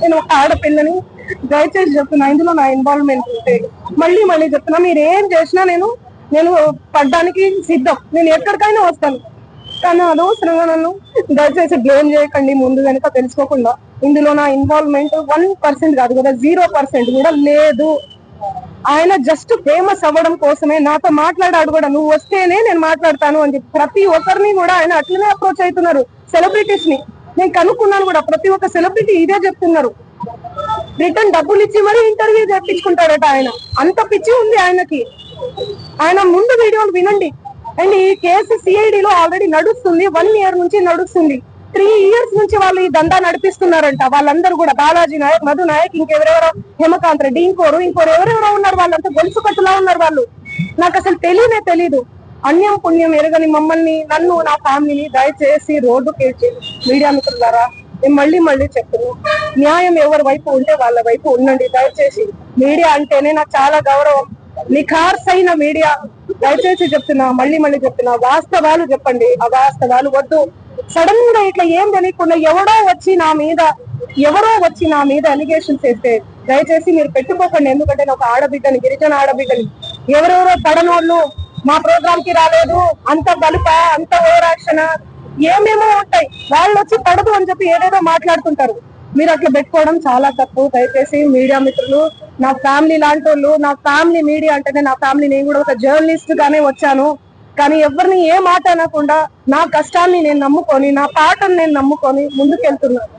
నేను ఒక ఆడపిల్లని, దయచేసి చెప్తున్నా ఇందులో నా ఇన్వాల్వ్మెంట్ ఉంటే మళ్ళీ మళ్ళీ చెప్తున్నా, మీరు ఏం చేసినా నేను పడ్డానికి సిద్ధం, నేను ఎక్కడికైనా వస్తాను. కానీ అనవసరంగా నన్ను దయచేసి బ్లేమ్ చేయకండి, ముందు వెనక తెలుసుకోకుండా. ఇందులో నా ఇన్వాల్వ్మెంట్ 1% కాదు కదా, 0% కూడా లేదు. ఆయన జస్ట్ ఫేమస్ అవ్వడం కోసమే నాతో మాట్లాడాడు కూడా, నువ్వు వస్తేనే నేను మాట్లాడతాను అని చెప్పి. ప్రతి ఒక్కరిని కూడా ఆయన అట్లనే అప్రోచ్ అవుతున్నారు, సెలబ్రిటీస్ ని. నేను కనుక్కున్నాను కూడా, ప్రతి ఒక్క సెలబ్రిటీ ఇదే చెప్తున్నారు. రిటర్న్ డబ్బులు ఇచ్చి మరీ ఇంటర్వ్యూ చేపించుకుంటాడట ఆయన, అంత పిచ్చి ఉంది ఆయనకి. ఆయన ముందు వీడియోలు వినండి. అండ్ ఈ కేసు సిఐడిలో ఆల్రెడీ నడుస్తుంది, 1 year నుంచి నడుస్తుంది. 3 years నుంచి వాళ్ళు ఈ దందా నడిపిస్తున్నారంట. వాళ్ళందరూ కూడా బాలాజీ నాయక్, మధు నాయక్, ఇంకెవరెవరో, హేమకాంత్ రెడ్డి, ఇంకోరు ఎవరెవరో ఉన్నారు. వాళ్ళంతా గొలుసు కట్టులా ఉన్నారు వాళ్ళు. నాకు అసలు తెలీదు. అన్యం పుణ్యం ఎరగని మమ్మల్ని, నన్ను, నా ఫ్యామిలీని దయచేసి రోడ్డుకేసి మీడియా మిత్రులారా నేను మళ్ళీ చెప్తున్నాను, న్యాయం ఎవరి వైపు ఉంటే వాళ్ళ వైపు ఉండండి. దయచేసి మీడియా అంటేనే నాకు చాలా గౌరవం, నిఖార్సైన మీడియా. దయచేసి చెప్తున్నా, మళ్ళీ చెప్తున్నా, వాస్తవాలు చెప్పండి, అవాస్తవాలు వద్దు. సడన్ గా ఇట్లా ఏం తెలియకుండా ఎవరో వచ్చి నా మీద అలిగేషన్స్ వేస్తే దయచేసి మీరు పెట్టుకోకండి. ఎందుకంటే నేను ఒక ఆడబిడ్డని, గిరిజన ఆడబిడ్డని. ఎవరెవరో పడనోళ్ళు మా ప్రోగ్రామ్ కి రాలేదు, అంత బలుప, అంత ఓవర్ యాక్షన్, ఏమేమో ఉంటాయి. వాళ్ళు వచ్చి పడదు అని చెప్పి ఏదేదో మాట్లాడుతుంటారు. మీరు అట్లా పెట్టుకోవడం చాలా తప్పు. దయచేసి మీడియా మిత్రులు, నా ఫ్యామిలీ లాంటి వాళ్ళు, నా ఫ్యామిలీ మీడియా అంటేనే నా ఫ్యామిలీ. నేను కూడా ఒక జర్నలిస్ట్ గానే వచ్చాను, కానీ ఎవరిని ఏ మాట అనకుండా నా కష్టాన్ని నేను నమ్ముకొని, నా పాటను నేను నమ్ముకొని ముందుకెళ్తున్నాను.